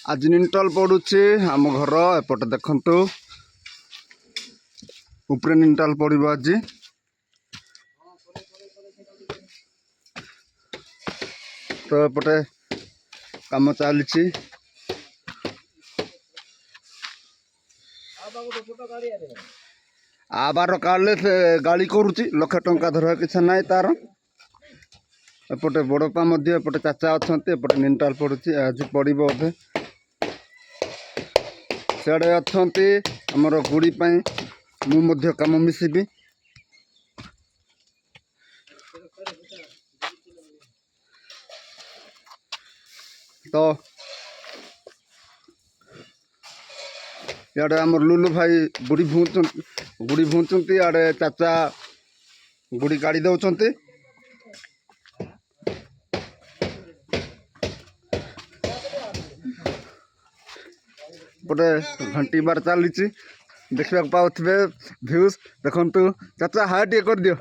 आज निंटल पड़ुचे आम घर एपटे देखु उपरे निंटल पड़ो आज तो एपटे काम चली आबार काले से गाड़ी करुच्ची लक्षे टंका धर किसी ना तार एपटे बड़पा एपटे चाचा अच्छा एपटे निंटाल पड़ुची आज पड़े बोधे सियाड़े अच्छा आमर गुड़ी मु काम मिसबी तो इे आमर लुलु भाई गुड़ी भूचुंती आड़े चाचा गुड़ी काढ़ी दौरान गोटे घंटी बार चली देखा पाथे भ्यूज देखु चाचा हाय टे कर दियो